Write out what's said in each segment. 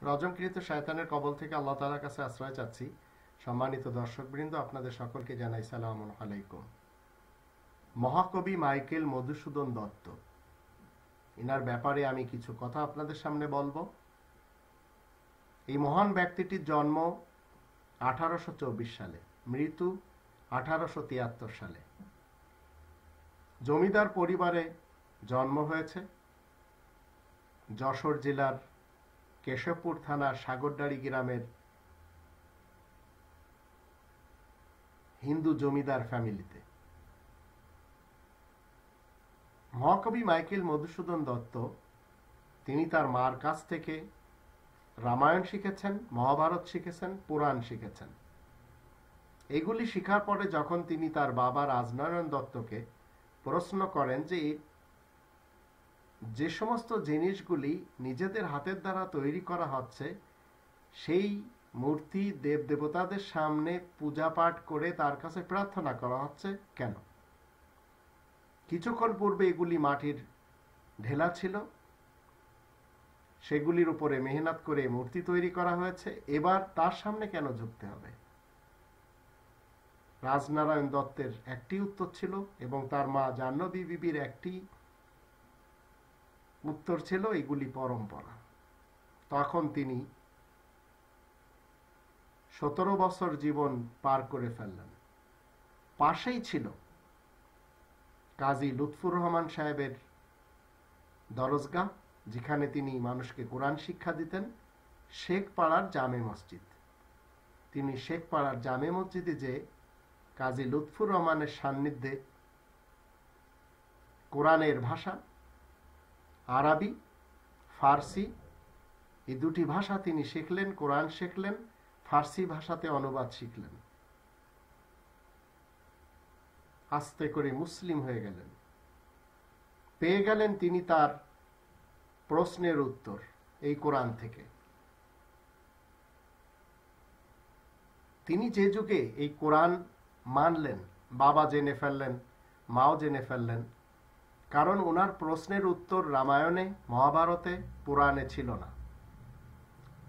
রজমকৃত শয়তানের কবল থেকে আল্লাহ তাআলার কাছে আশ্রয় চাচ্ছি। সম্মানিত দর্শকবৃন্দ, আপনাদের সকলকে জানাই সালামুন আলাইকুম। মহাকবি মাইকেল মধুসূদন দত্ত, ইনার ব্যাপারে আমি কিছু কথা আপনাদের সামনে বলবো। এই মহান ব্যক্তিটির জন্ম 1824 সালে, মৃত্যু 1873 সালে। জমিদার পরিবারে জন্ম হয়েছে। যশোর জেলার কেশবপুর থানার সাগরদাড়ি গ্রামের হিন্দু জমিদার ফ্যামিলিতে। মহাকবি মাইকেল মধুসূদন দত্ত তিনি তার মার কাছ থেকে রামায়ণ শিখেছেন, মহাভারত শিখেছেন, পুরাণ শিখেছেন। এগুলি শিখার পরে যখন তিনি তার বাবা রাজনারায়ণ দত্তকে প্রশ্ন করেন যে সমস্ত জিনিসগুলি নিজেদের হাতের দ্বারা তৈরি করা হচ্ছে, সেই মূর্তি দেবদেবতাদের সামনে পূজা পাঠ করে তার কাছে প্রার্থনা করা হচ্ছে কেন? কিছুক্ষণ পূর্বে এগুলি মাটির ঢেলা ছিল, সেগুলির উপরে মেহনত করে মূর্তি তৈরি করা হয়েছে, এবার তার সামনে কেন ঝুঁকতে হবে? রাজনারায়ণ দত্তের একটি উত্তর ছিল এবং তার মা জাহ্নবী বিবির একটি উত্তর ছিল, এগুলি পরম্পরা। তখন তিনি 17 বছর জীবন পার করে ফেললেন। পাশেই ছিল কাজী লুৎফুর রহমান সাহেবের দরজগাহ, যেখানে তিনি মানুষকে কোরআন শিক্ষা দিতেন, শেখপাড়ার জামে মসজিদ। তিনি শেখপাড়ার জামে মসজিদে যে কাজী লুৎফুর রহমানের সান্নিধ্যে কোরআনের ভাষা আরবি, ফার্সি, এই দুটি ভাষা তিনি শিখলেন, কোরআন শিখলেন, ফার্সি ভাষাতে অনুবাদ শিখলেন। আস্তে করে মুসলিম হয়ে গেলেন। পেয়ে গেলেন তিনি তার প্রশ্নের উত্তর এই কোরআন থেকে। তিনি যে যুগে এই কোরআন মানলেন, বাবা জেনে ফেললেন, মাও জেনে ফেললেন, কারণ ওনার প্রশ্নের উত্তর রামায়ণে, মহাভারতে, পুরাণে ছিল না,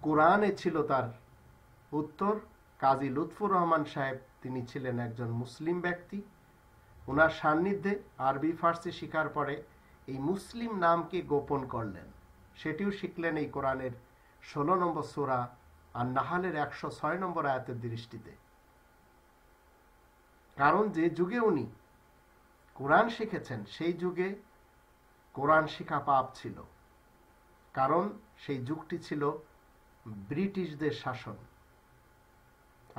কোরআনে ছিল তার উত্তর। কাজী লুৎফুর রহমান সাহেব তিনি ছিলেন একজন মুসলিম ব্যক্তি। ওনার সান্নিধ্যে আরবি ফার্সি শিখার পরে এই মুসলিম নামকে গোপন করলেন। সেটিও শিখলেন এই কোরআনের 16 নম্বর সূরা আর নাহালের 106 নম্বর আয়াতের দৃষ্টিতে। কারণ যে যুগে উনি কোরআন শিখেছেন, সেই যুগে কোরআন শিখা পাপ ছিল, কারণ সেই যুগটি ছিল ব্রিটিশদের শাসন।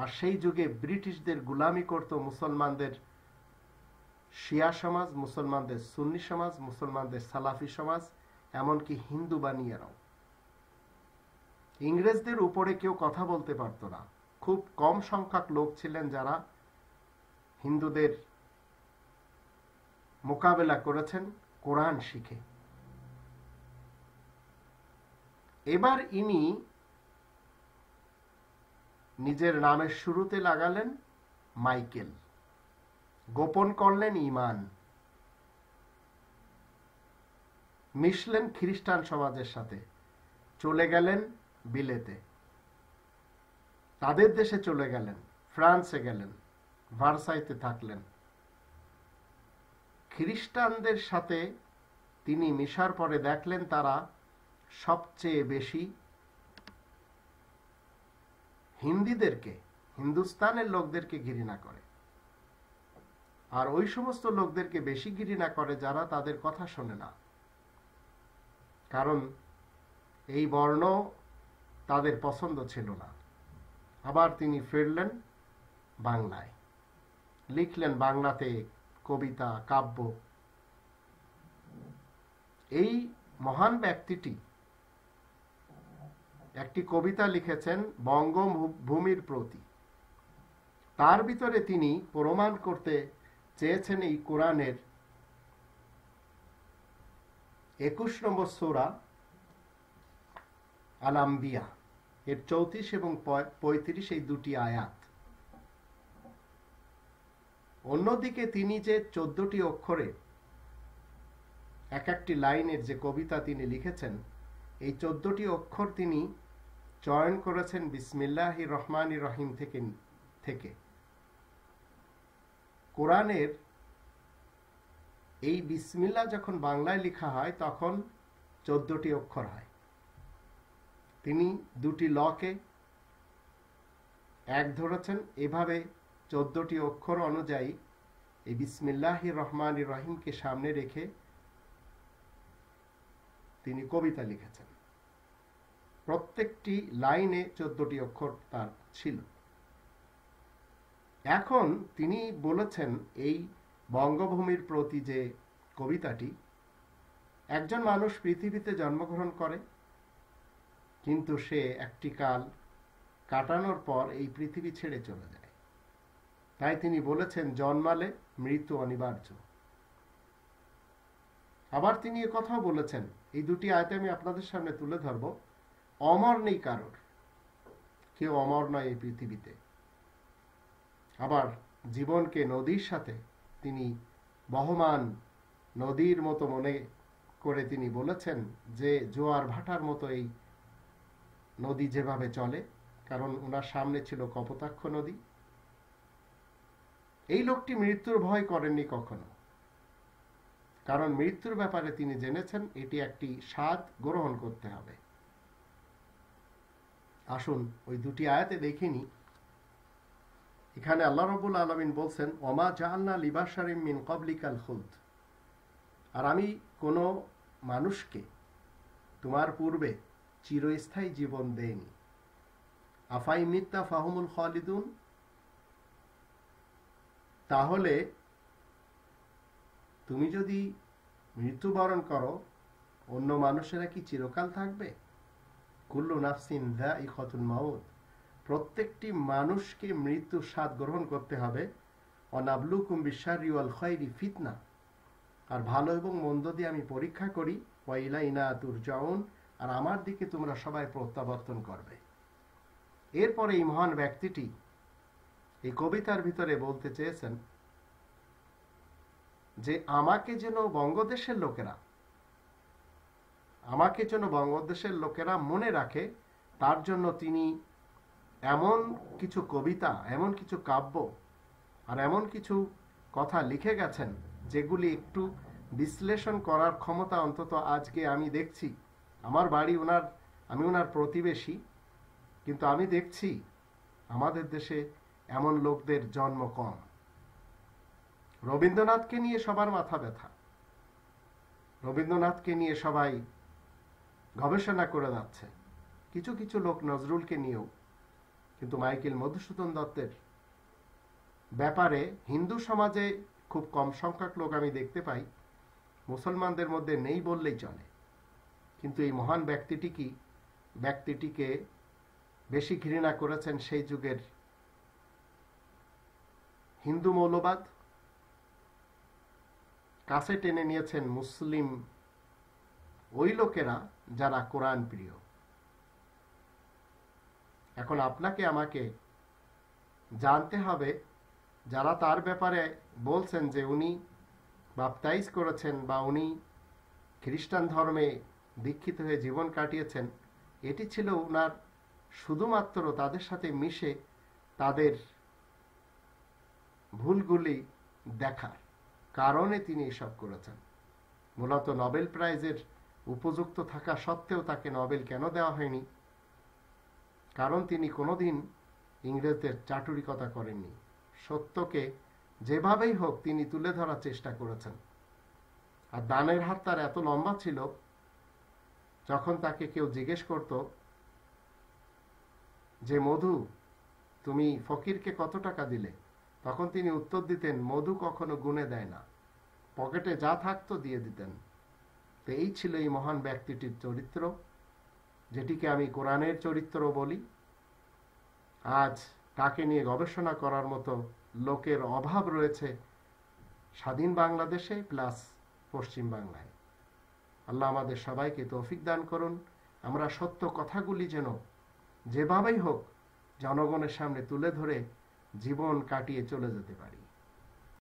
আর সেই যুগে ব্রিটিশদের গোলামি করত মুসলমানদের শিয়া সমাজ, মুসলমানদের সুন্নি সমাজ, মুসলমানদের সালাফি সমাজ, এমনকি হিন্দু বানিয়েরাও। ইংরেজদের উপরে কেউ কথা বলতে পারত না। খুব কম সংখ্যক লোক ছিলেন যারা হিন্দুদের মোকাবেলা করেছেন কোরআন শিখে। এবার ইনি নিজের নামের শুরুতে লাগালেন মাইকেল, গোপন করলেন ঈমান, মিশলেন খ্রিস্টান সমাজের সাথে, চলে গেলেন বিলেতে, তাদের দেশে চলে গেলেন, ফ্রান্সে গেলেন, ভার্সাইতে থাকলেন। খ্রিস্টানদের সাথে তিনি মিশার পরে দেখলেন তারা সবচেয়ে বেশি হিন্দুদেরকে, হিন্দুস্তানের লোকদেরকে ঘৃণা করে, আর ওই সমস্ত লোকদেরকে বেশি ঘৃণা করে যারা তাদের কথা শোনে না। কারণ এই বর্ণ তাদের পছন্দ ছিল না। আবার তিনি ফিরলেন বাংলায়, লিখলেন বাংলাতে কবিতা, কাব্য। এই মহান ব্যক্তিটি একটি কবিতা লিখেছেন বঙ্গভূমির প্রতি। তার ভিতরে তিনি প্রমাণ করতে চেয়েছেন এই কোরআনের 21 নম্বর সূরা আল আম্বিয়া এর 34 এবং 35 এই দুটি আয়াত। অন্যদিকে তিনি যে 14টি অক্ষরে এক একটি লাইনের যে কবিতা তিনি লিখেছেন, এই 14টি অক্ষর তিনি চয়ন করেছেন বিসমিল্লাহির রহমানির রহিম থেকে। কোরআনের এই বিসমিল্লাহ যখন বাংলায় লেখা হয় তখন 14টি অক্ষর হয়। তিনি দুটি লকে এক ধরেছেন, এভাবে 14টি অক্ষর অনুযায়ী এই বিসমিল্লাহির রহমানির রহিমকে সামনে রেখে তিনি কবিতা লিখেছেন। প্রত্যেকটি লাইনে 14টি অক্ষর তার ছিল। এখন তিনি বলেছেন এই বঙ্গভূমির প্রতি যে কবিতাটি, একজন মানুষ পৃথিবীতে জন্মগ্রহণ করে, কিন্তু সে একটি কাল কাটানোর পর এই পৃথিবী ছেড়ে চলে যায়। তাই তিনি বলেছেন জন্মালে মৃত্যু অনিবার্য। আবার তিনি কথাও বলেছেন, এই দুটি আয়াতে আমি আপনাদের সামনে তুলে ধরব, অমর নেই কারোর, কেউ অমর নয় এই পৃথিবীতে। আবার জীবনকে নদীর সাথে তিনি বহমান নদীর মতো মনে করে তিনি বলেছেন যে জোয়ার ভাটার মতো এই নদী যেভাবে চলে, কারণ ওনার সামনে ছিল কপোতাক্ষ নদী। এই লোকটি মৃত্যুর ভয় করেননি কখনো, কারণ মৃত্যুর ব্যাপারে তিনি জেনেছেন এটি একটি স্বাদ গ্রহণ করতে হবে। আসুন ওই দুটি আয়াতে দেখিনি। এখানে আল্লাহ রাব্বুল আলামিন বলছেন ওমা জাআলনা লিবাশারিম মিন ক্বাবলিকাল খুলদ, আর আমি কোনো মানুষকে তোমার পূর্বে চিরস্থায়ী জীবন দেইনি। আফাই মিত্তা ফাহুমুল খালিদুন, তাহলে তুমি যদি মৃত্যুবরণ করো অন্য মানুষেরা কি চিরকাল থাকবে? কুল্লু নাফসিন যায়িকাতুল মাউত, প্রত্যেকটি মানুষকে মৃত্যুর স্বাদ গ্রহণ করতে হবে। অনাবলুকুম বিশাররি ওয়াল খায়রি ফিতনা, আর ভালো এবং মন্দ দিয়ে আমি পরীক্ষা করি। ওয়া ইলাইনা তুরজাউন, আর আমার দিকে তোমরা সবাই প্রত্যাবর্তন করবে। এরপরে এই মহান ব্যক্তিটি এই কবিতার ভিতরে বলতে চেয়েছেন যে আমাকে যেন বঙ্গদেশের লোকেরা মনে রাখে, তার জন্য তিনি এমন কিছু কবিতা, এমন কিছু কাব্য আর এমন কিছু কথা লিখে গেছেন যেগুলি একটু বিশ্লেষণ করার ক্ষমতা অন্তত আজকে আমি দেখছি। আমার বাড়ি আমি ওনার প্রতিবেশী, কিন্তু আমি দেখছি আমাদের দেশে এমন লোকদের জন্ম কম। রবীন্দ্রনাথকে নিয়ে সবার মাথা ব্যথা, রবীন্দ্রনাথকে নিয়ে সবাই গবেষণা করে যাচ্ছে, কিছু কিছু লোক নজরুলকে নিয়েও। কিন্তু মাইকেল মধুসূদন দত্তের ব্যাপারে হিন্দু সমাজে খুব কম সংখ্যক লোক আমি দেখতে পাই, মুসলমানদের মধ্যে নেই বললেই চলে। কিন্তু এই মহান ব্যক্তিটিকে বেশি ঘৃণা করেছেন সেই যুগের হিন্দু মৌলবাদ, কাছে টেনে নিয়েছেন মুসলিম ওই লোকেরা যারা কোরআন প্রিয়। এখন আপনাকে আমাকে জানতে হবে, যারা তার ব্যাপারে বলছেন যে উনি বাপটাইজ করেছেন বা উনি খ্রিস্টান ধর্মে দীক্ষিত হয়ে জীবন কাটিয়েছেন, এটি ছিল ওনার শুধুমাত্র তাদের সাথে মিশে তাদের ভুলগুলি দেখার কারণে তিনি এসব করেছেন। মূলত নোবেল প্রাইজের উপযুক্ত থাকা সত্ত্বেও তাকে নোবেল কেন দেওয়া হয়নি? কারণ তিনি কোনোদিন ইংরেজদের চাটুরিকতা করেননি। সত্যকে যেভাবেই হোক তিনি তুলে ধরার চেষ্টা করেছেন। আর দানের হাত তার এত লম্বা ছিল, যখন তাকে কেউ জিজ্ঞেস করত যে মধু তুমি ফকিরকে কত টাকা দিলে, তখন তিনি উত্তর দিতেন মধু কখনো গুণে দেয় না, পকেটে যা থাকতো দিয়ে দিতেন। তো এই ছিল এই মহান ব্যক্তিটির চরিত্র, যেটিকে আমি কোরআনের চরিত্র বলি। আজ তাকে নিয়ে গবেষণা করার মতো লোকের অভাব রয়েছে স্বাধীন বাংলাদেশে প্লাস পশ্চিম বাংলায়। আল্লাহ আমাদের সবাইকে তৌফিক দান করুন, আমরা সত্য কথাগুলি যেন যেভাবেই হোক জনগণের সামনে তুলে ধরে জীবন কাটিয়ে চলে যেতে পারি।